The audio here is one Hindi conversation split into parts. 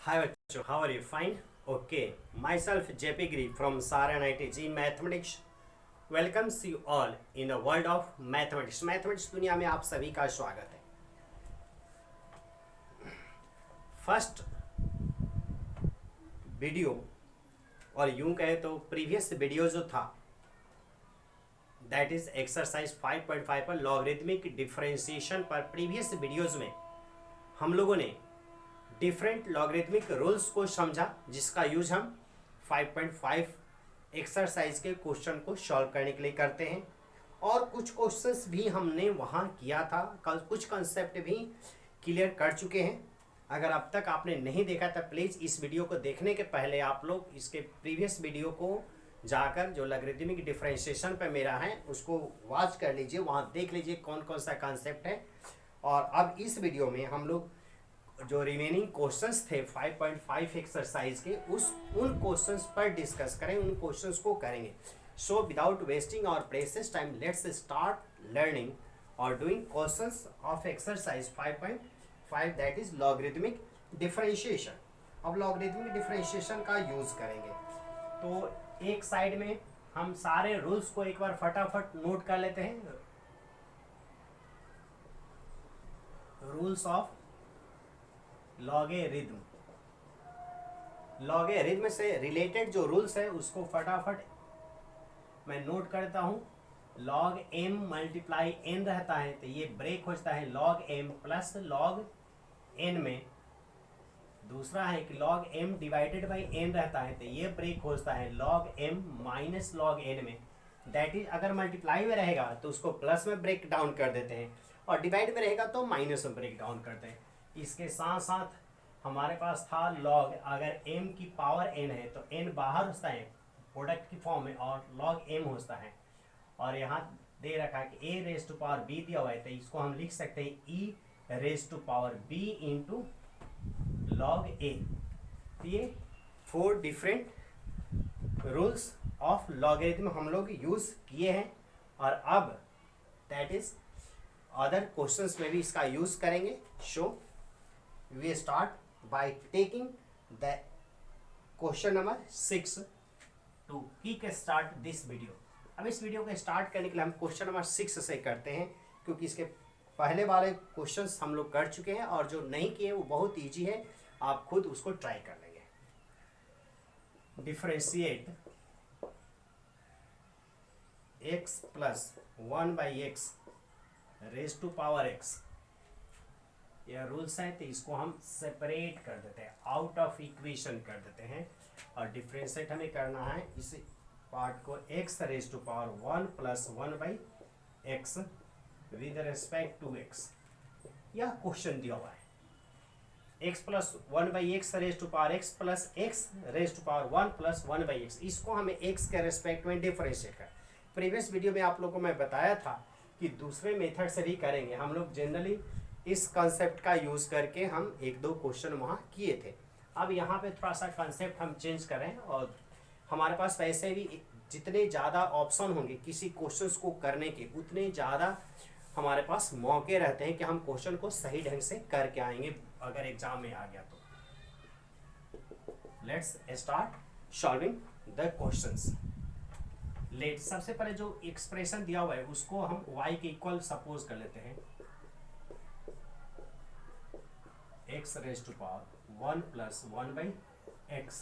Hi बच्चों, how are you? Fine? Okay. Myself JP Giri from SAR NITG Mathematics welcomes you all in the world of mathematics. Mathematics दुनिया में आप सभी का स्वागत है. फर्स्ट वीडियो और यूं कहे तो प्रीवियस वीडियो जो था दैट इज एक्सरसाइज 5.5 पर लॉगरिथमिक डिफरेंशिएशन पर प्रीवियस वीडियोज में हम लोगों ने डिफरेंट लॉगरिथमिक रूल्स को समझा, जिसका यूज हम 5.5 एक्सरसाइज के क्वेश्चन को सॉल्व करने के लिए करते हैं. और कुछ क्वेश्चंस भी हमने वहाँ किया था, कुछ कंसेप्ट भी क्लियर कर चुके हैं. अगर अब तक आपने नहीं देखा तो प्लीज़ इस वीडियो को देखने के पहले आप लोग इसके प्रीवियस वीडियो को जाकर जो लॉगरिथमिक डिफरेंशिएशन पे मेरा है उसको वॉच कर लीजिए, वहाँ देख लीजिए कौन कौन सा कॉन्सेप्ट है. और अब इस वीडियो में हम लोग जो रिमेनिंग क्वेश्चंस थे 5.5 एक्सरसाइज के उन क्वेश्चंस पर डिस्कस करें, उन क्वेश्चंस को करेंगे. So without wasting our precious time let's start learning और doing questions of exercise 5.5 that is logarithmic differentiation. अब लॉगरिथमिक डिफरेंशिएशन का यूज करेंगे तो एक साइड में हम सारे रूल्स को एक बार फटाफट नोट कर लेते हैं. Rules of logarithm. लॉगरिथम से रिलेटेड जो रूल्स है उसको फटाफट मैं नोट करता हूँ. लॉग एम मल्टीप्लाई एन रहता है तो ये ब्रेक होता है log m plus log n में. दूसरा है कि log m divided by n रहता है तो ये ब्रेक होता है log m minus log n में. दैट इज अगर मल्टीप्लाई में रहेगा तो उसको प्लस में ब्रेक डाउन कर देते हैं और डिवाइड में रहेगा तो माइनस में ब्रेक डाउन करते हैं. इसके साथ साथ हमारे पास था लॉग, अगर m की पावर n है तो n बाहर होता है प्रोडक्ट की फॉर्म में और log m होता है. और यहाँ दे रखा है कि a raise to power b दिया हुआ है तो इसको हम लिख सकते हैं e raise to power b into log a. ये 4 डिफरेंट रूल्स ऑफ लॉगरिथम हम लोग यूज किए हैं और अब दैट इज अदर क्वेश्चंस में भी इसका यूज करेंगे. सो we start by taking the question number 6 to kick start this video. अब इस वीडियो को स्टार्ट करने के लिए हम क्वेश्चन नंबर 6 से करते हैं, क्योंकि इसके पहले वाले क्वेश्चंस हम लोग कर चुके हैं और जो नहीं किए वो बहुत इजी है, आप खुद उसको ट्राई कर लेंगे. Differentiate x plus 1/x raise to power x. यह रूल्स है तो इसको हम सेपरेट कर देते हैं, आउट ऑफ इक्वेशन कर देते हैं. और डिफरेंशिएट हमें करना है इस पार्ट को x raise to power 1 plus 1/x with respect to x. यह क्वेश्चन दिया हुआ है x plus 1/x raise to power x plus x raise to power 1 plus 1/x. इसको हमें x के रेस्पेक्ट में डिफरेंशिएट कर. प्रीवियस वीडियो में आप लोगों को मैं बताया था कि दूसरे मेथड से भी करेंगे. हम लोग जनरली इस कंसेप्ट का यूज़ करके हम 1-2 क्वेश्चन वहाँ किए थे. अब यहाँ पे थोड़ा सा कंसेप्ट हम चेंज करें और हमारे पास वैसे भी जितने ज़्यादा ऑप्शन होंगे किसी क्वेश्चंस को करने के, उतने ज़्यादा हमारे पास मौके रहते हैं कि हम क्वेश्चन को सही ढंग से करके आएंगे अगर एग्जाम में आ गया तो. Let's start solving the questions. Let सबसे पहले जो एक्सप्रेशन दिया हुआ है उसको हम y के इक्वल सपोज कर लेते हैं x raise to power 1 plus 1/x.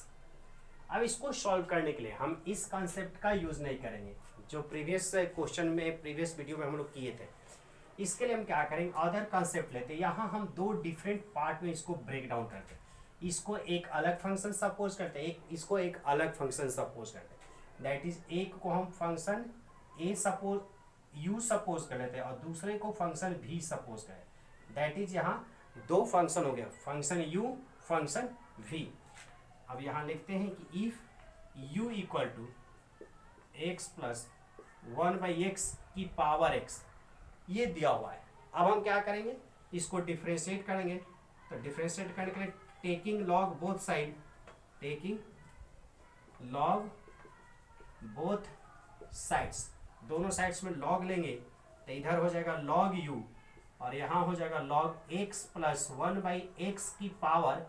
अब इसको सॉल्व करने के लिए हम इस कॉन्सेप्ट का यूज नहीं करेंगे जो प्रीवियस क्वेश्चन में प्रीवियस वीडियो में हम लोग किए थे. इसके लिए हम क्या करेंगे, अदर कॉन्सेप्ट लेते हैं. यहाँ हम 2 डिफरेंट पार्ट में इसको ब्रेक डाउन करते हैं. इसको एक अलग फंक्शन सपोज करते हैं, इसको एक अलग फंक्शन सपोज करते हैं. दैट इज एक को हम function a suppose u suppose कर लेते हैं और दूसरे को फंक्शन v सपोज करें. दैट इज यहाँ 2 फंक्शन हो गया, फंक्शन u फंक्शन v. अब यहाँ लिखते हैं कि if u equal to x plus 1/x की पावर x, ये दिया हुआ है. अब हम क्या करेंगे, इसको डिफरेंशिएट करेंगे. तो डिफरेंशिएट करने के लिए taking log both side, taking log both sides, दोनों साइड्स में लॉग लेंगे तो इधर हो जाएगा लॉग u और यहाँ हो जाएगा log x प्लस 1/x की पावर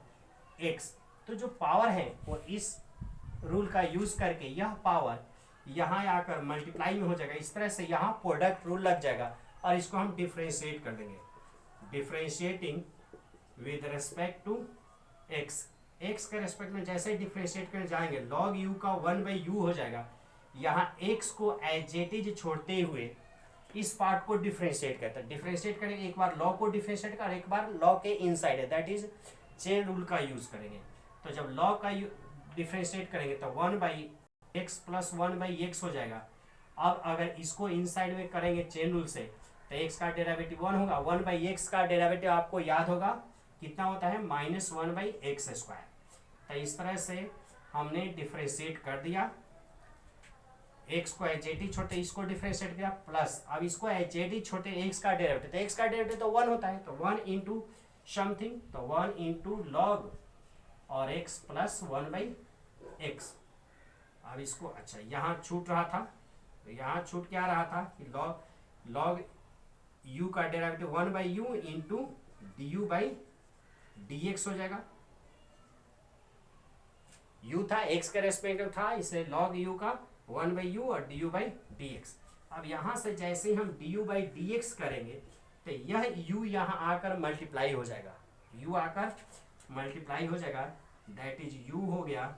x. तो जो पावर है वो इस रूल का यूज करके यह पावर यहाँ आकर मल्टीप्लाई में हो जाएगा। इस तरह से यहाँ प्रोडक्ट रूल लग जाएगा और इसको हम डिफ्रेंशिएट कर देंगे। Differentiating with respect to x, x के रेस्पेक्ट में जैसे डिफ्रेंशिएट कर जाएंगे लॉग यू का 1/u हो जाएगा। यहाँ एक्स को एज इट इज छोड़ते हुए इस पार्ट को डिफ्रेंशिएट करता है। डिफ्रेंशिएट करेंगे, एक बार लॉग को डिफ्रेंशिएट कर, एक बार लॉग के इनसाइड है, दैट इज चेन रूल का यूज करेंगे। तो जब लॉग का डिफ्रेंशिएट करेंगे तो 1/x प्लस 1/x हो जाएगा। अब अगर इसको इनसाइड में करेंगे चेन रूल से तो x का डेरिवेटिव 1 होगा। 1/x का डेरिवेटिव आपको याद होगा कितना होता है, -1/x²। तो इस तरह से हमने डिफ्रेंशिएट कर दिया, x को एच छोटे इसको डिफ्रेंशिएट किया, प्लस अब इसको एच छोटे x का डेरिवेटिव, तो x का डेरिवेटिव तो 1 होता है, तो 1 इंटू समथिंग, तो 1 इंटू लॉग और x प्लस 1/x। अब इसको अच्छा यहाँ छूट रहा था, तो यहाँ छूट क्या रहा था कि लॉग u का डेरिवेटिव 1/u इंटू du/dx हो जाएगा। u था x के रेस्पेक्टिव था, इसे log u का 1/u और du/dx। अब यहाँ से जैसे ही हम du/dx करेंगे तो यह u यहाँ आकर मल्टीप्लाई हो जाएगा, u आकर मल्टीप्लाई हो जाएगा, दैट इज u हो गया।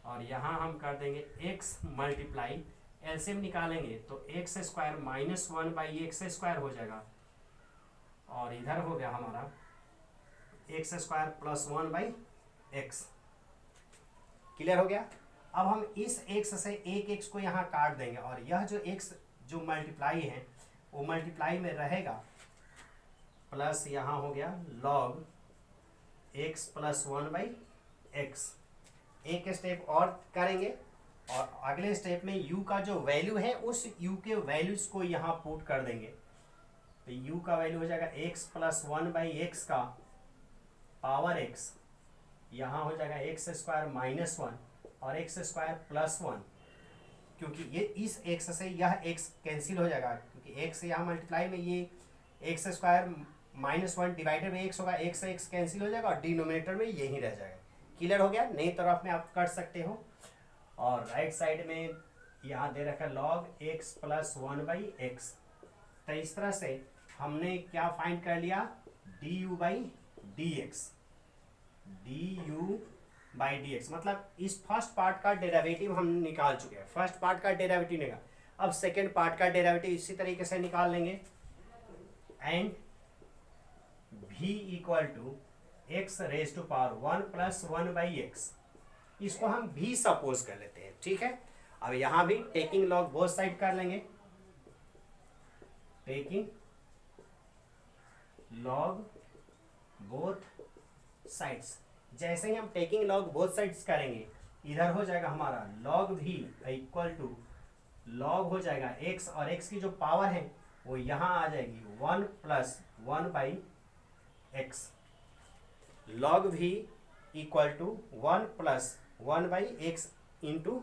और यहाँ हम कर देंगे x मल्टीप्लाई, एलसीएम निकालेंगे तो x² -1/x² हो जाएगा, और इधर हो गया हमारा x² प्लस 1/x। क्लियर हो गया। अब हम इस x से एक x को यहाँ काट देंगे और यह जो x जो मल्टीप्लाई है वो मल्टीप्लाई में रहेगा, प्लस यहाँ हो गया log x प्लस 1/x। एक स्टेप और करेंगे और अगले स्टेप में u का जो वैल्यू है उस u के वैल्यूज को यहाँ पुट कर देंगे। तो u का वैल्यू हो जाएगा x प्लस 1/x का पावर x, यहाँ हो जाएगा x² -1 और x² प्लस 1, क्योंकि ये इस x से यह x कैंसिल हो जाएगा, क्योंकि x यहाँ मल्टीप्लाई में ये x² -1 डिवाइडेड बाई x होगा, x से x कैंसिल हो जाएगा और डिनोमिनेटर में यही रह जाएगा। क्लियर हो गया। नई तरफ में आप कर सकते हो। और राइट साइड में यहाँ दे रखा log x प्लस 1/x। तो इस तरह से हमने क्या फाइंड कर लिया, du/dx, du/dx मतलब इस फर्स्ट पार्ट का डेरिवेटिव हम निकाल चुके हैं। फर्स्ट पार्ट का डेरिवेटिव निकाल, अब सेकेंड पार्ट का डेरिवेटिव इसी तरीके से निकाल लेंगे। And v equal to x raise to power 1 plus 1/x, इसको हम v सपोज कर लेते हैं, ठीक है। अब यहां भी टेकिंग लॉग बोथ साइड कर लेंगे, टेकिंग लॉग बोथ साइड्स। जैसे ही हम टेकिंग लॉग बोथ साइड्स करेंगे इधर हो जाएगा हमारा log v equal to log हो जाएगा x, और x की जो पावर है वो यहाँ आ जाएगी 1 plus 1/x। log v equal to 1 plus 1/x into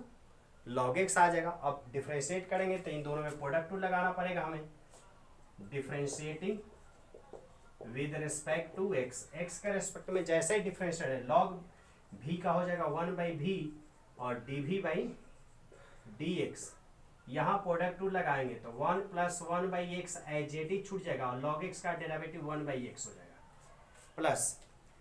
log x आ जाएगा। अब डिफ्रेंशिएट करेंगे तो इन दोनों में प्रोडक्ट टू लगाना पड़ेगा हमें। Differentiating with respect to x, x के रिस्पेक्ट में जैसे डिफ्रेंशिएट है log v का हो जाएगा 1/v और dv/dx। यहाँ प्रोडक्ट टू लगाएंगे तो 1 plus 1/x as it is छूट जाएगा और log x का डेरिवेटिव 1/x हो जाएगा। प्लस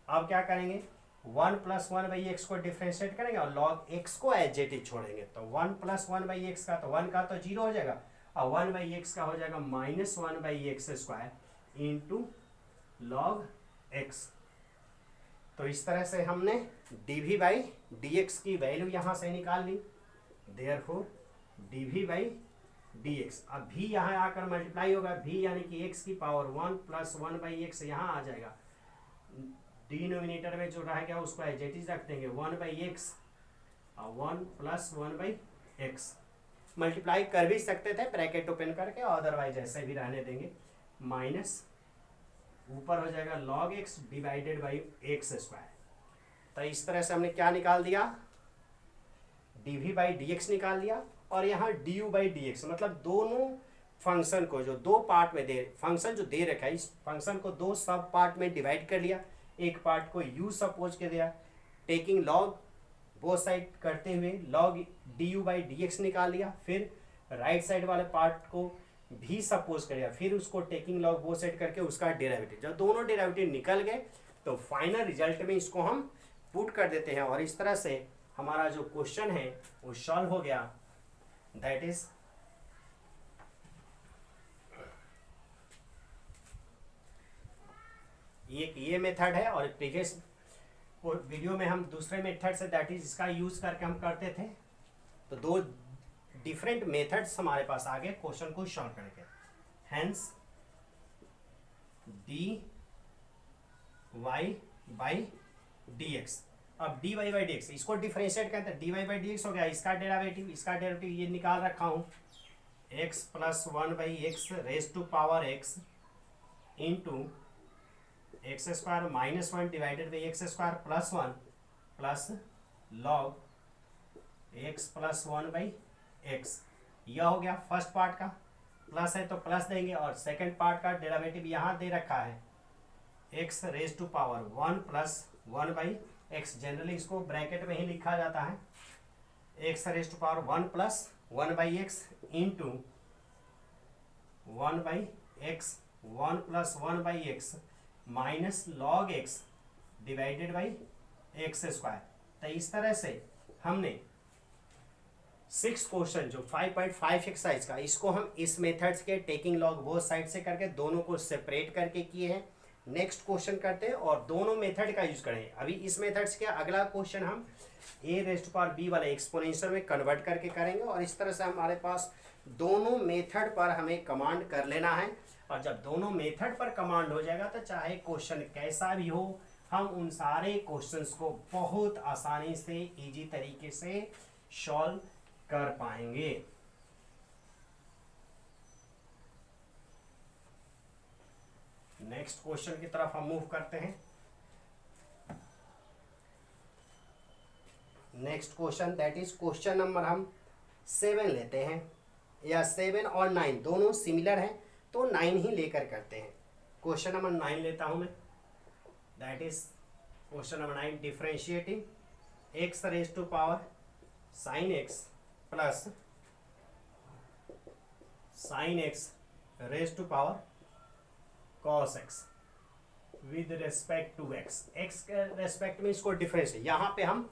अब क्या करेंगे, 1 प्लस 1/x को डिफ्रेंशिएट करेंगे और log x को एज इट इज छोड़ेंगे, तो 1 प्लस 1/x का तो 1 का तो 0 हो जाएगा और 1/x का हो जाएगा -1/x² इंटू log x। तो इस तरह से हमने dv/dx की वैल्यू यहाँ से निकाल ली, देयरफॉर dv/dx। अब v यहाँ आकर मल्टीप्लाई होगा, v यानी कि x की पावर 1 प्लस 1/x यहाँ आ जाएगा, डिनोमिनेटर में जो रह गया उसको एज इट इज रख देंगे 1/x और 1 प्लस 1/x। मल्टीप्लाई कर भी सकते थे ब्रैकेट ओपन करके, अदरवाइज ऐसे भी रहने देंगे, माइनस ऊपर हो जाएगा log x divided by x²। तो इस तरह से हमने क्या निकाल दिया, dv/dx निकाल दिया। और यहाँ du/dx मतलब दोनों फंक्शन को जो दो पार्ट में फंक्शन जो दे रखा है, इस फंक्शन को दो सब पार्ट में डिवाइड कर लिया। एक पार्ट को u सपोज कर दिया, टेकिंग लॉग बोथ साइड करते हुए log D u by d x निकाल लिया, फिर राइट साइड वाले पार्ट को भी सपोज कर लिया, फिर उसको टेकिंग लॉग बोथ साइड करके उसका डेरिवेटिव, जब दोनों डेरिवेटिव निकल गए तो फाइनल रिजल्ट में इसको हम पुट कर देते हैं और इस तरह से हमारा जो क्वेश्चन है वो सॉल्व हो गया। दैट इज एक ये मेथड है और प्रीवियस वीडियो में हम दूसरे मेथड से दैट इज इसका यूज करके हम करते थे। तो दो डिफरेंट मेथड्स हमारे पास आ गए क्वेश्चन को सॉल्व करके। Hence d y by d x. अब d y by d x इसको डिफरेंशिएट करते हैं, d y by d x हो गया, इसका डेरिवेटिव ये निकाल रखा हूँ x plus one by x raise to power x into x square minus one divided by x square plus one plus log x plus one by x. यह हो गया फर्स्ट पार्ट का, प्लस है तो प्लस देंगे, और सेकंड पार्ट का डेरिवेटिव यहाँ दे रखा है x raise to power one plus one by x. Generally इसको ब्रैकेट में ही लिखा जाता है x raise to power one plus one by x into one by x, one plus one by x minus log x divided by x square. तो इस तरह से हमने 6 क्वेश्चन जो 5.5 एक्सरसाइज का, इसको हम इस मेथड्स के टेकिंग लॉग बोथ साइड से करके दोनों को सेपरेट करके किए हैं। नेक्स्ट क्वेश्चन करते हैं और दोनों मेथड का यूज करें। अभी इस मेथड्स के अगला क्वेश्चन हम ए रेज़ टू पावर बी वाले एक्सपोनेंशियल में कन्वर्ट करके करेंगे और इस तरह से हमारे पास दोनों मेथड पर हमें कमांड कर लेना है। और जब दोनों मेथड पर कमांड हो जाएगा तो चाहे क्वेश्चन कैसा भी हो, हम उन सारे क्वेश्चंस को बहुत आसानी से इजी तरीके से सॉल्व कर पाएंगे। नेक्स्ट क्वेश्चन की तरफ हम मूव करते हैं। Next question that is question number हम 7 लेते हैं, या 7 और 9 दोनों सिमिलर हैं तो 9 ही लेकर करते हैं। क्वेश्चन नंबर 9 लेता हूं मैं, that is question number 9, differentiating x raise to power sine x plus sine x raise to power cos x with respect to x. X के रेस्पेक्ट में इसको डिफरेंस है, यहाँ पे हम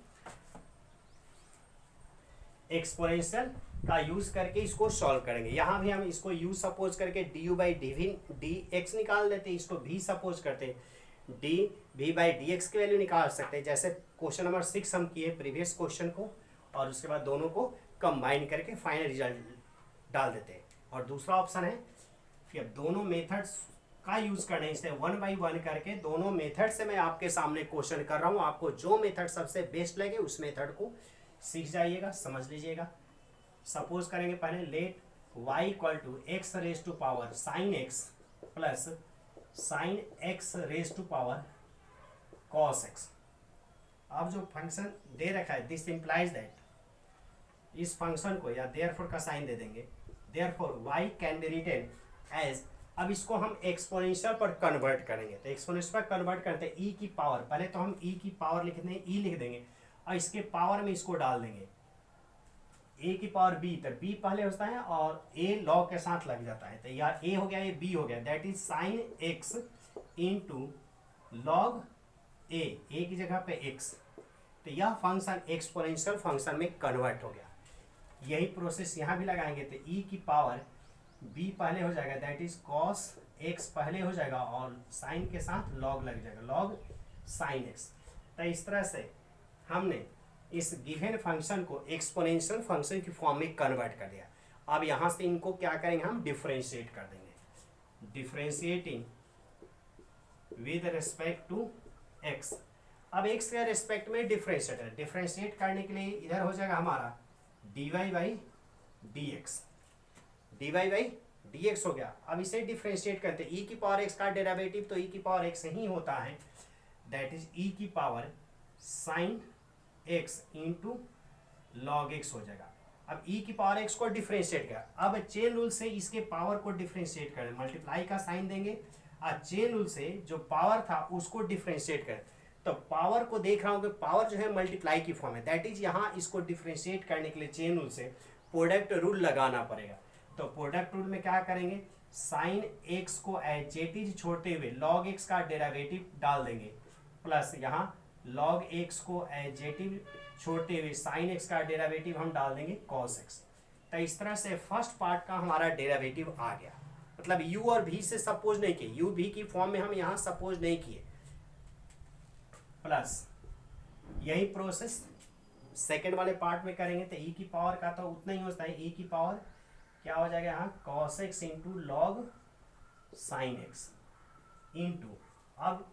एक्सपोनेंशियल का यूज करके इसको सॉल्व करेंगे। यहाँ भी हम इसको यूज सपोज करके d u by d x निकाल देते हैं, इसको भी सपोज करते हैं d v by d x की वैल्यू निकाल सकते हैं, जैसे क्वेश्चन नंबर 6 हम किए प्रीवियस क्वेश्चन को, और उसके बाद दोनों को कंबाइन करके फाइनल रिजल्ट डाल देते हैं। और दूसरा ऑप्शन है कि अब दोनों मेथड्स का यूज करना है, इसलिए 1 बाई 1 करके दोनों मेथड से मैं आपके सामने क्वेश्चन कर रहा हूँ। आपको जो मेथड सबसे बेस्ट लगे उस मेथड को सीख जाइएगा, समझ लीजिएगा। सपोज करेंगे पहले, let y equal to x raise to power sine x plus sine x raise to power cos x. अब जो फंक्शन दे रखा है दिस इंप्लाइज दैट, इस फंक्शन को या देयरफॉर का साइन दे देंगे, therefore y can be written as. अब इसको हम एक्सपोनेंशियल पर कन्वर्ट करेंगे, तो एक्सपोनेंशियल पर कन्वर्ट करते हैं e की पावर, पहले तो हम e की पावर लिख देंगे, e लिख देंगे और इसके पावर में इसको डाल देंगे a की पावर b, तो b पहले होता है और a लॉग के साथ लग जाता है, तो यार a हो गया, ये b हो गया, that is sine x into log a की जगह पे x। तो यह फंक्शन एक्सपोनेंशियल फंक्शन में कन्वर्ट हो गया। यही प्रोसेस यहाँ भी लगाएंगे, तो e की पावर b पहले हो जाएगा, दैट इज कॉस x पहले हो जाएगा और साइन के साथ लॉग लग जाएगा, लॉग साइन x। तो इस तरह से हमने इस गिवन फंक्शन को एक्सपोनेंशियल फंक्शन की फॉर्म में कन्वर्ट कर दिया। अब यहाँ से इनको क्या करेंगे, हम डिफरेंशिएट कर देंगे, differentiating with respect to x। अब x के रिस्पेक्ट में डिफरेंशिएट है, डिफरेंशिएट करने के लिए इधर हो जाएगा हमारा dy बाई डी एक्स हो गया। अब इसे डिफरेंशिएट करते हैं, e की पावर x का डेरिवेटिव तो e की पावर x ही होता है, दैट इज e की power sine x into log x हो जाएगा। अब e की पावर x को डिफरेंशिएट कर, अब चेन रूल से इसके पावर को डिफरेंशिएट करें, मल्टीप्लाई का साइन देंगे और चेन रूल से जो पावर था उसको डिफरेंशिएट करें, तो पावर को देख रहा हूँ कि पावर जो है मल्टीप्लाई की फॉर्म है, दैट इज यहाँ इसको डिफ्रेंशिएट करने के लिए चेन रूल से प्रोडक्ट रूल लगाना पड़ेगा। तो प्रोडक्ट रूल में क्या करेंगे, साइन एक्स को एज इट इज छोड़ते हुए लॉग एक्स का डेरिवेटिव डाल देंगे, प्लस यहाँ लॉग एक्स को एज इट इज छोड़ते हुए साइन एक्स का डेरिवेटिव हम डाल देंगे कॉस एक्स। तो इस तरह से फर्स्ट पार्ट का हमारा डेरिवेटिव आ गया, मतलब u और v से सपोज नहीं किए, u v की फॉर्म में हम यहाँ सपोज नहीं किए, प्लस यही प्रोसेस सेकंड वाले पार्ट में करेंगे। तो e की पावर का तो उतना ही होता है, e की पावर क्या हो जाएगा यहाँ cos x into log sine x into, अब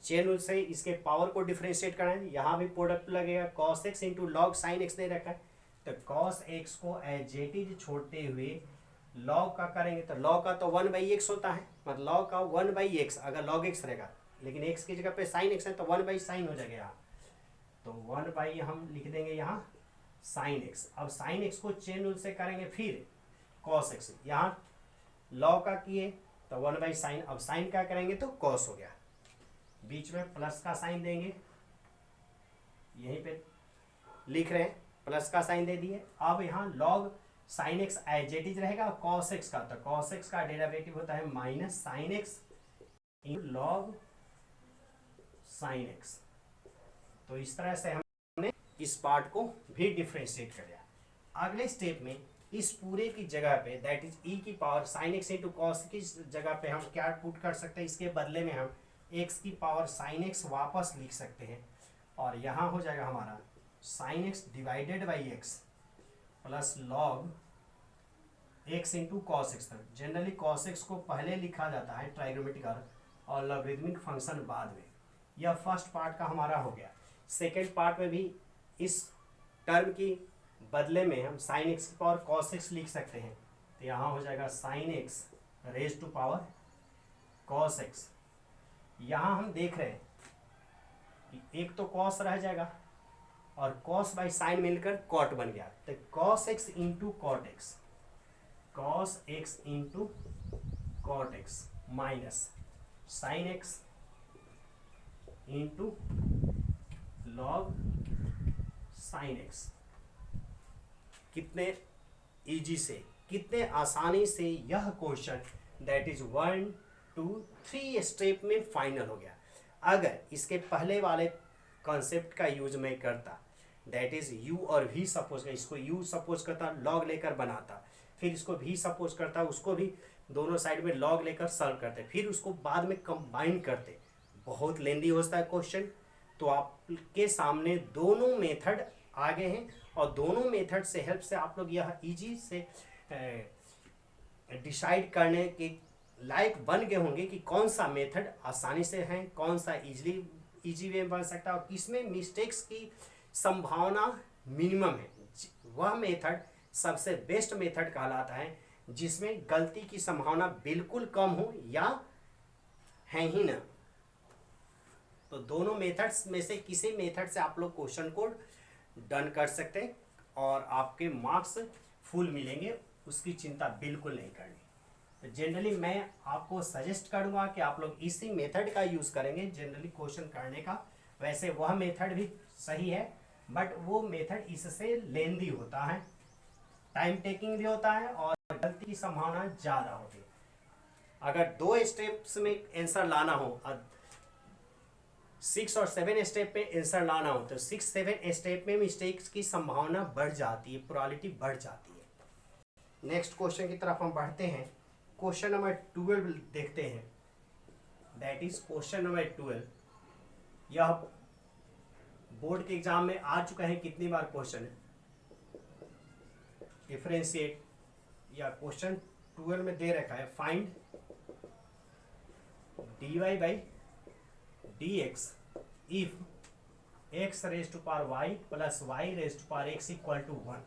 चेन रूल से इसके पावर को डिफ्रेंशिएट करना है, यहाँ भी प्रोडक्ट लगेगा cos x into log sine x दे रखा है, तो cos x को एज इट इज छोड़ते हुए लॉग का करेंगे, तो लॉग का तो 1/x होता है, मतलब लॉग का 1/x अगर लॉग x रहेगा, लेकिन x की जगह पे साइन x है तो 1/sin हो जाएगा यहाँ, तो 1/ हम लिख देंगे यहाँ साइन x। अब साइन x को चेन रूल से करेंगे फिर cos x, यहाँ लॉग का किए तो 1/sin, अब साइन का करेंगे तो cos हो गया, बीच में प्लस का साइन देंगे, यहीं पे लिख रहे हैं प्लस का साइन दे दिए। अब यहाँ log sine x as it is रहेगा, कॉस एक्स का, तो कॉस एक्स का डेरिवेटिव होता है minus sine x in log sine x. तो इस तरह से हमने इस पार्ट को भी डिफ्रेंशिएट कर दिया। अगले स्टेप में इस पूरे की जगह पे दैट इज ई की power sine x into cos की जगह पे हम क्या पुट कर सकते हैं, इसके बदले में हम एक्स की पावर साइन एक्स वापस लिख सकते हैं, और यहाँ हो जाएगा हमारा sine x divided by x plus log x into cos x. Generally cos x को पहले लिखा जाता है ट्राइगोनोमेट्रिक और लॉगरिथमिक फंक्शन बाद में। यह फर्स्ट पार्ट का हमारा हो गया। सेकेंड पार्ट में भी इस टर्म की बदले में हम साइन एक्स की पावर कॉस एक्स लिख सकते हैं, तो यहाँ हो जाएगा sine x raise to power cos x. यहाँ हम देख रहे हैं कि एक तो कॉस रह जाएगा और कॉस बाई साइन मिलकर कॉट बन गया, तो cos x into cot x, cos x into cot x minus sine x into log sine x. कितने इजी से, कितने आसानी से यह क्वेश्चन दैट इज 1 2 3 स्टेप में फाइनल हो गया। अगर इसके पहले वाले कॉन्सेप्ट का यूज मैं करता, दैट इज u और v सपोज करता, इसको u सपोज करता लॉग लेकर बनाता, फिर इसको v सपोज करता, उसको भी दोनों साइड में लॉग लेकर सॉल्व करते, फिर उसको बाद में कंबाइन करते, बहुत लेंदी होता है क्वेश्चन। तो आपके सामने दोनों मेथड आगे हैं और दोनों मेथड से हेल्प से आप लोग यह इजी से डिसाइड करने के लायक बन गए होंगे कि कौन सा मेथड आसानी से है, कौन सा इजी वे बन सकता है और किसमें मिस्टेक्स की संभावना मिनिमम है। वह मेथड सबसे बेस्ट मेथड कहलाता है जिसमें गलती की संभावना बिल्कुल कम हो या है ही ना। तो दोनों मेथड्स में से किसी मेथड से आप लोग क्वेश्चन को डन कर सकते हैं और आपके मार्क्स फुल मिलेंगे, उसकी चिंता बिल्कुल नहीं करनी। तो जनरली मैं आपको सजेस्ट करूंगा कि आप लोग इसी मेथड का यूज़ करेंगे जनरली क्वेश्चन करने का। वैसे वह मेथड भी सही है बट वो मेथड इससे लेंदी होता है, टाइम टेकिंग भी होता है और गलती की संभावना ज़्यादा होती है। अगर 2 स्टेप्स में आंसर लाना हो, 6 और 7 स्टेप पे आंसर लाना हो, तो 6 7 स्टेप में मिस्टेक्स की संभावना बढ़ जाती है, प्रोबेबिलिटी बढ़ जाती है। नेक्स्ट क्वेश्चन की तरफ हम बढ़ते हैं। क्वेश्चन नंबर 12 देखते हैं, दैट इज क्वेश्चन नंबर 12। यह बोर्ड के एग्जाम में आ चुका है, कितनी बार क्वेश्चन है डिफरेंशिएट, या क्वेश्चन 12 में दे रखा है find dy by dx if x raise to power y plus y raise to power x equal to 1।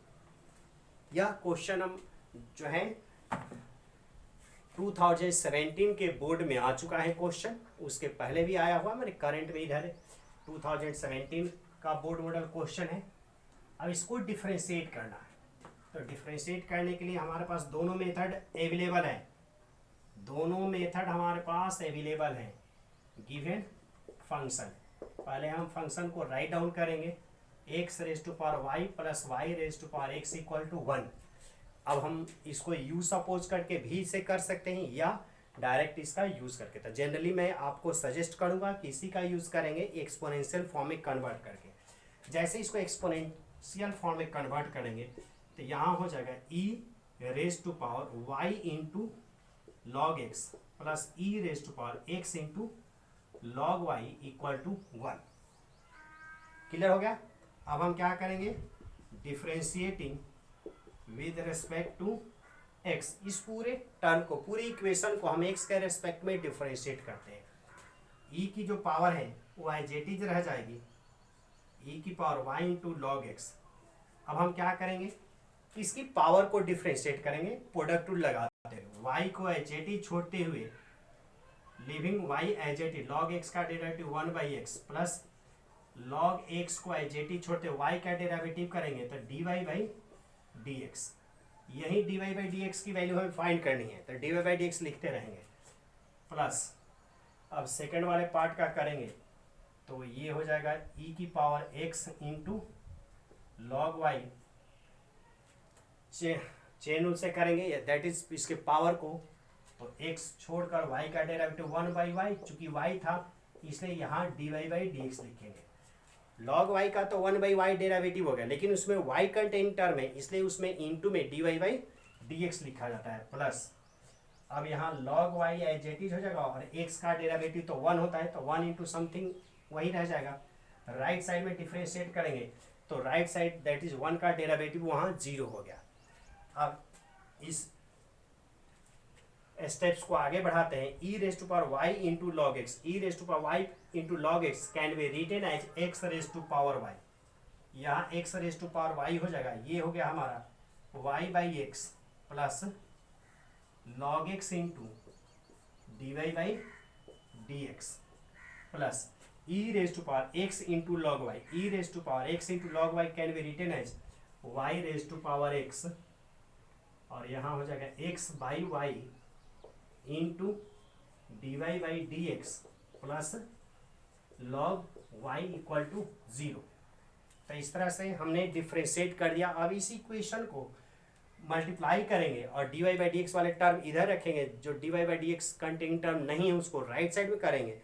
यह क्वेश्चन हम जो है 2017 के बोर्ड में आ चुका है क्वेश्चन, उसके पहले भी आया हुआ, मेरे करंट में इधर है 2017 का बोर्ड मॉडल क्वेश्चन है। अब इसको डिफरेंशिएट करना है, तो डिफरेंशिएट करने के लिए हमारे पास दोनों मेथड अवेलेबल है, दोनों मेथड हमारे पास अवेलेबल है। गिवन फंक्शन पहले हम फंक्शन को राइट डाउन करेंगे, x raise to power y plus y raise to power x equal to 1। अब हम इसको यू सपोज करके भी इसे कर सकते हैं या डायरेक्ट इसका यूज़ करके। तो जनरली मैं आपको सजेस्ट करूंगा कि इसी का यूज़ करेंगे एक्सपोनेंशियल फॉर्म में कन्वर्ट करके। जैसे इसको एक्सपोनेंशियल फॉर्म में कन्वर्ट करेंगे तो यहाँ हो जाएगा e raise to power y into log x plus e raise to power x into log y equal to 1। Clear हो गया। अब हम क्या करेंगे, differentiating with respect to x, इस पूरे टर्म को, पूरी इक्वेशन को हम एक्स के रेस्पेक्ट में डिफ्रेंशिएट करते हैं। ई की जो पावर है वो एजेटिज रह जाएगी, ई की power y into log x. अब हम क्या करेंगे, इसकी पावर को डिफ्रेंशिएट करेंगे प्रोडक्ट रूल लगाते हुए, वाई को एजेटी छोड़ते हुए, living Y AJT, log x का derivative 1/x plus log x को एजेटी छोड़ते वाई का डेरिवेटिव करेंगे तो dy बाई डी एक्स। यही dy बाई डी एक्स की वैल्यू हमें फाइंड करनी है तो dy बाई डी एक्स लिखते रहेंगे प्लस। अब सेकंड वाले पार्ट का करेंगे तो ये हो जाएगा e की power x into log y, chain rule से करेंगे दैट इज इसके पावर को, तो x छोड़कर y का डेरिवेटिव 1/y, चूंकि y था इसलिए यहाँ dy बाई डी एक्स लिखेंगे। लॉग y का तो 1/y डेरिवेटिव हो गया, लेकिन उसमें y कंटेन टर्म है इसलिए उसमें इंटू में dy बाई डी एक्स लिखा जाता है प्लस। अब यहाँ लॉग y एजेटिव हो जाएगा और x का डेरिवेटिव तो 1 होता है तो 1 इंटू समथिंग वही रह जाएगा। राइट साइड में डिफ्रेंशिएट करेंगे तो राइट साइड दैट इज 1 का डेरिवेटिव वहाँ 0 हो गया। अब इस स्टेप्स को आगे बढ़ाते हैं, e raise to power y into log x, e raise to power y into log x can be written as x raise to power y. यहाँ x raise to power y हो जाएगा, ये हो गया हमारा y by x plus log x into d y by d x plus e raise to power x into log y, e raise to power x into log Y can be written as y raise to power x, और यहाँ हो जाएगा x by y into d y by d x plus log y equal to 0। तो इस तरह से हमने डिफ्रेंशिएट कर दिया। अब इस इक्वेशन को मल्टीप्लाई करेंगे और d y by d x वाले टर्म इधर रखेंगे, जो d y by d x containing term नहीं है उसको राइट साइड में करेंगे,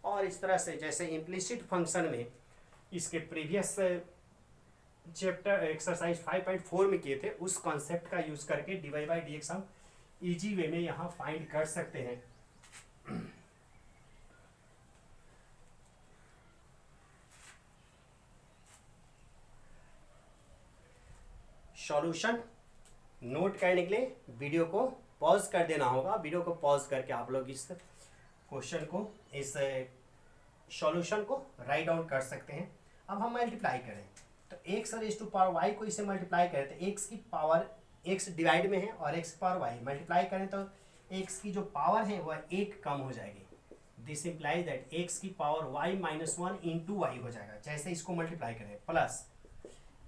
और इस तरह से जैसे इम्प्लिसिट फंक्शन में इसके प्रीवियस चैप्टर एक्सरसाइज 5.4 में किए थे उस कॉन्सेप्ट का यूज करके d y by d x हम इजी वे में यहाँ फाइंड कर सकते हैं। सॉल्यूशन नोट करने के लिए वीडियो को पॉज कर देना होगा, वीडियो को पॉज करके आप लोग इस क्वेश्चन को, इस सॉल्यूशन को राइट डाउन कर सकते हैं। अब हम मल्टीप्लाई करें तो x raise to power y को इसे मल्टीप्लाई करें तो एक्स की पावर, एक्स डिवाइड में है और एक्स पावर वाई मल्टीप्लाई करें तो एक्स की जो पावर है वह 1 कम हो जाएगी। दिस इम्प्लाइज दैट एक्स की power y minus 1 into y हो जाएगा जैसे इसको मल्टीप्लाई करें प्लस।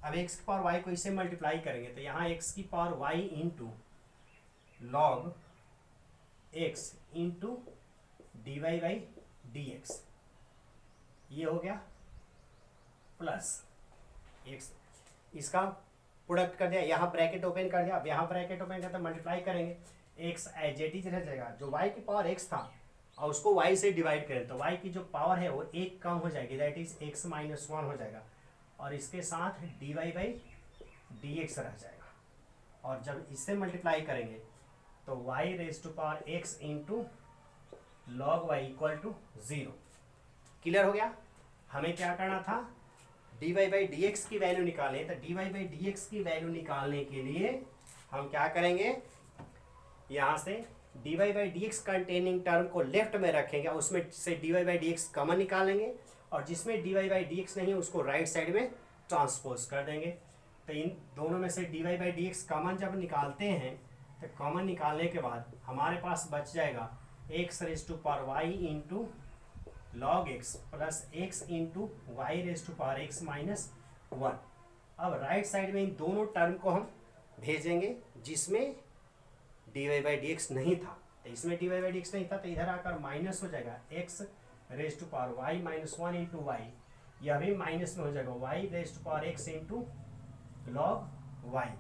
अब एक्स की पावर वाई को इसे मल्टीप्लाई करेंगे तो यहाँ एक्स की power y into log x into d y by d x, ये हो गया प्लस एक्स, इसका प्रोडक्ट कर दिया, यहाँ ब्रैकेट ओपन कर दिया। अब यहाँ ब्रैकेट ओपन करते मल्टीप्लाई करेंगे, एक्स एजेटिव रह जाएगा, जो वाई की पावर एक्स था और उसको वाई से डिवाइड करें तो वाई की जो पावर है वो 1 कम हो जाएगी, दैट इज एक्स माइनस 1 हो जाएगा, और इसके साथ d y by d x रह जाएगा। और जब इससे मल्टीप्लाई करेंगे तो y raise to power x into log y equal to 0। Clear हो गया। हमें क्या करना था, d y by d x की वैल्यू निकालें, तो d y by d x की वैल्यू निकालने के लिए हम क्या करेंगे, यहाँ से d y by d x containing term को लेफ्ट में रखेंगे, उसमें से d y by d x common निकालेंगे, और जिसमें d y by d x नहीं है उसको राइट साइड में ट्रांसपोज कर देंगे। तो इन दोनों में से d y by d x common जब निकालते हैं तो कॉमन निकालने के बाद हमारे पास बच जाएगा x raise to power y into log x plus x into y raise to power x minus 1। अब राइट साइड में इन दोनों टर्म को हम भेजेंगे जिसमें d y by d x नहीं था, तो इसमें d y by d x नहीं था तो इधर आकर माइनस हो जाएगा x raise to power y minus 1 into y यह भी माइनस में हो जाएगा, y raise to power x into log y.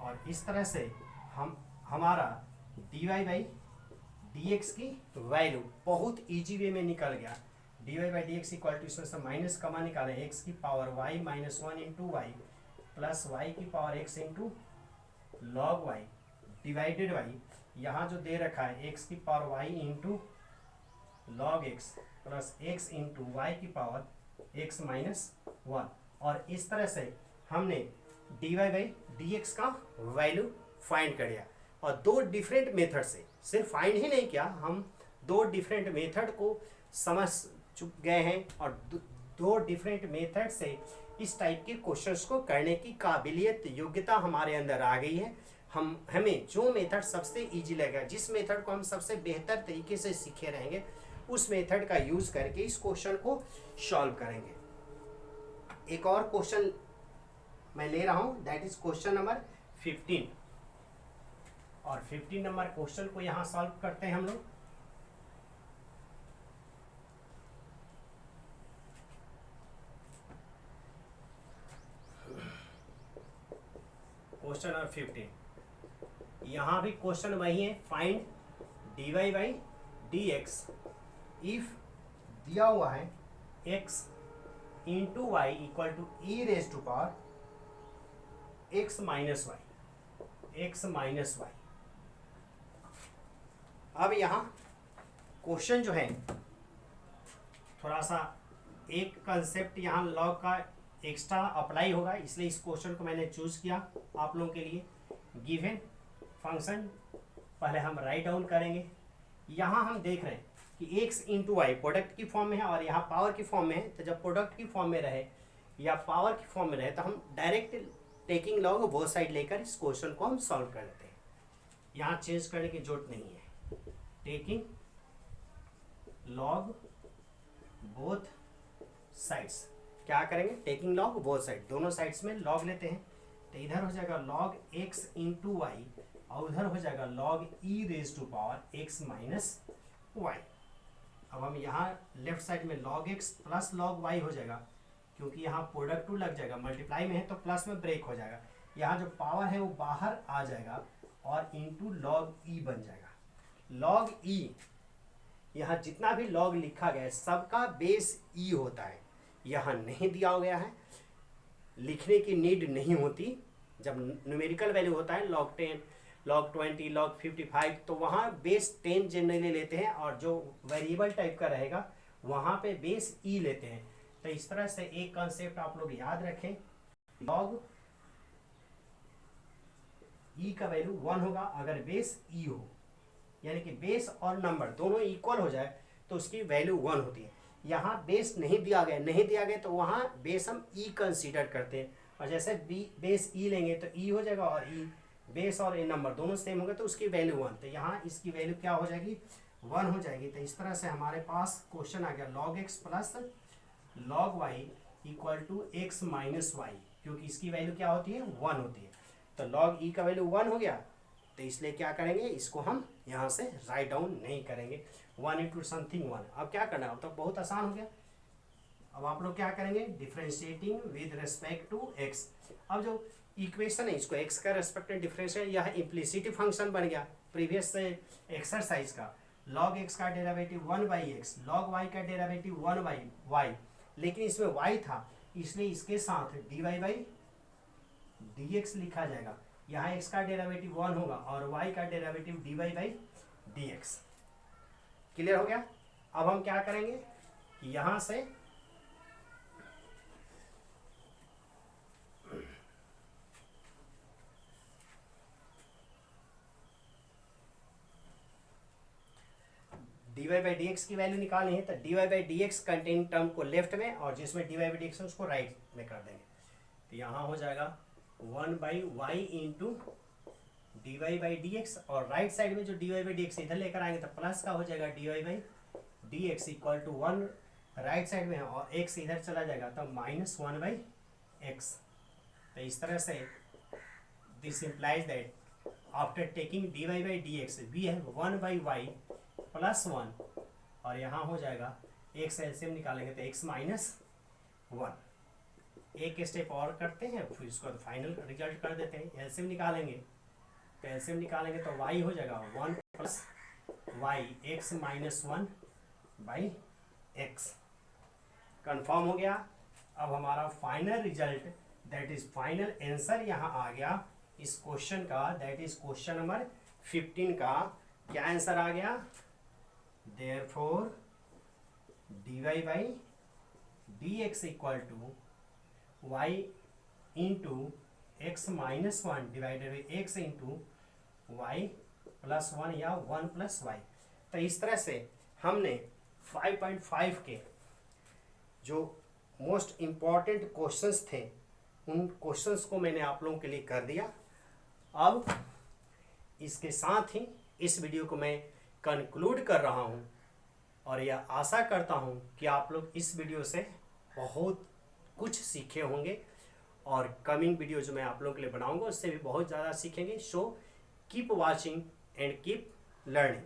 और इस तरह से हम हमारा d y by d x की वैल्यू बहुत ईजी वे में निकल गया। D y by d x equal to, इसमें से माइनस कमा निकालें, एक्स की power y minus one into y plus y की power x into log y divided y, यहाँ जो दे रखा है एक्स की power y into log x plus x into y की पावर एक्स माइनस वन। और इस तरह से हमने d y by d x का वैल्यू फाइंड कर लिया। और दो डिफरेंट मेथड से सिर्फ फाइंड ही नहीं किया, हम दो डिफरेंट मेथड को समझ चुक गए हैं और दो डिफरेंट मेथड से इस टाइप के क्वेश्चंस को करने की काबिलियत योग्यता हमारे अंदर आ गई है। हमें जो मेथड सबसे इजी लगेगा, जिस मेथड को हम सबसे बेहतर तरीके से सीखे रहेंगे, उस मेथड का यूज करके इस क्वेश्चन को सॉल्व करेंगे। एक और क्वेश्चन मैं ले रहा हूं, दैट इज क्वेश्चन नंबर 15। और 15 नंबर क्वेश्चन को यहां सॉल्व करते हैं हम लोग। क्वेश्चन नंबर 15, यहां भी क्वेश्चन वही है, find d y by d x if दिया हुआ है x into y equal to e raise to power x minus y, x minus y. अब यहाँ क्वेश्चन जो है थोड़ा सा एक कंसेप्ट यहाँ लॉग का एक्स्ट्रा अप्लाई होगा, इसलिए इस क्वेश्चन को मैंने चूज किया आप लोगों के लिए। गिवन फंक्शन पहले हम राइट डाउन करेंगे। यहाँ हम देख रहे हैं कि x इंटू वाई प्रोडक्ट की फॉर्म में है और यहाँ पावर की फॉर्म में है। तो जब प्रोडक्ट की फॉर्म में रहे या पावर की फॉर्म में रहे तो हम डायरेक्ट टेकिंग लॉग वो साइड लेकर इस क्वेश्चन को हम सॉल्व कर लेते हैं। यहाँ चेंज करने की जरूरत नहीं है। टेकिंग लॉग बोथ साइड्स, क्या करेंगे, टेकिंग लॉग बोथ साइड, दोनों साइड्स में लॉग लेते हैं। तो इधर हो जाएगा लॉग एक्स इंटू वाई और उधर हो जाएगा log e raise to power x minus y. अब हम यहाँ लेफ्ट साइड में log x plus log y हो जाएगा, क्योंकि यहाँ प्रोडक्ट टू लग जाएगा, मल्टीप्लाई में है तो प्लस में ब्रेक हो जाएगा। यहाँ जो पावर है वो बाहर आ जाएगा और इंटू लॉग ई बन जाएगा। लॉग ई, यहाँ जितना भी लॉग लिखा गया है सबका बेस ई होता है, यहाँ नहीं दिया गया है, लिखने की नीड नहीं होती। जब न्यूमेरिकल वैल्यू होता है लॉग 10, लॉग 20, लॉग 55, तो वहाँ बेस 10 जनरली लेते हैं और जो वेरिएबल टाइप का रहेगा वहाँ पे बेस ई लेते हैं। तो इस तरह से एक कंसेप्ट आप लोग याद रखें, लॉग ई का वैल्यू 1 होगा अगर बेस ई हो, यानी कि बेस और नंबर दोनों इक्वल हो जाए तो उसकी वैल्यू 1 होती है। यहाँ बेस नहीं दिया गया तो वहाँ बेस हम ई कंसीडर करते हैं, और जैसे बेस ई लेंगे तो ई हो जाएगा और ई बेस और ए नंबर दोनों सेम होंगे तो उसकी वैल्यू 1। तो यहाँ इसकी वैल्यू क्या हो जाएगी, 1 हो जाएगी। तो इस तरह से हमारे पास क्वेश्चन आ गया log x plus log y equal to x minus y, क्योंकि इसकी वैल्यू क्या होती है, 1 होती है। तो लॉग ई का वैल्यू 1 हो गया, तो इसलिए क्या करेंगे, इसको हम यहाँ से राइट डाउन नहीं करेंगे, 1 इंटू समथिंग 1। अब क्या करना है, अब तो बहुत आसान हो गया। अब आप लोग क्या करेंगे, differentiating with respect to x. अब जो इक्वेशन है इसको एक्स का रेस्पेक्ट में डिफरेंशिएट, यह इम्प्लिसिट फंक्शन बन गया प्रीवियस से एक्सरसाइज का। लॉग एक्स का derivative 1 by x, log y का डेरिवेटिव 1 बाई वाई, लेकिन इसमें वाई था इसलिए इसके साथ d y by d x लिखा जाएगा। यहाँ एक्स का डेरिवेटिव 1 होगा और वाई का derivative d y by d x. Clear हो गया। अब हम क्या करेंगे, यहाँ से d y by d x की वैल्यू निकालनी है। तो d y by d x contain term को लेफ्ट में और जिसमें d y by d x है उसको राइट में कर देंगे। तो यहाँ हो जाएगा 1 by y into d y by d x, और राइट साइड में जो d y by d x इधर लेकर आएंगे तो प्लस का हो जाएगा d y by d x equal to 1 right side में है और एक्स इधर चला जाएगा तो माइनस 1 बाई एक्स। तो इस तरह से this implies that after taking d y by d x we have 1 by y plus 1, और यहाँ हो जाएगा एक्स एलसीएम निकालेंगे तो एक्स माइनस 1। एक स्टेप और करते हैं, फिर इसको फाइनल रिजल्ट कर देते हैं। एलसीएम निकालेंगे, तो एलसीएम निकालेंगे तो y हो जाएगा 1 plus y x minus 1 by x. Confirm हो गया। अब हमारा final result, that is final answer यहाँ आ गया इस क्वेश्चन का, दैट इज क्वेश्चन नंबर 15 का। क्या आंसर आ गया? Therefore dy by dx equal to y into x minus 1 divided by x into y plus 1 या 1 प्लस वाई। तो इस तरह से हमने 5.5 के जो मोस्ट इम्पॉर्टेंट क्वेश्चंस थे उन क्वेश्चंस को मैंने आप लोगों के लिए कर दिया। अब इसके साथ ही इस वीडियो को मैं कंक्लूड कर रहा हूँ और यह आशा करता हूँ कि आप लोग इस वीडियो से बहुत कुछ सीखे होंगे और कमिंग वीडियो जो मैं आप लोगों के लिए बनाऊंगा उससे भी बहुत ज़्यादा सीखेंगे। So keep watching and keep learning.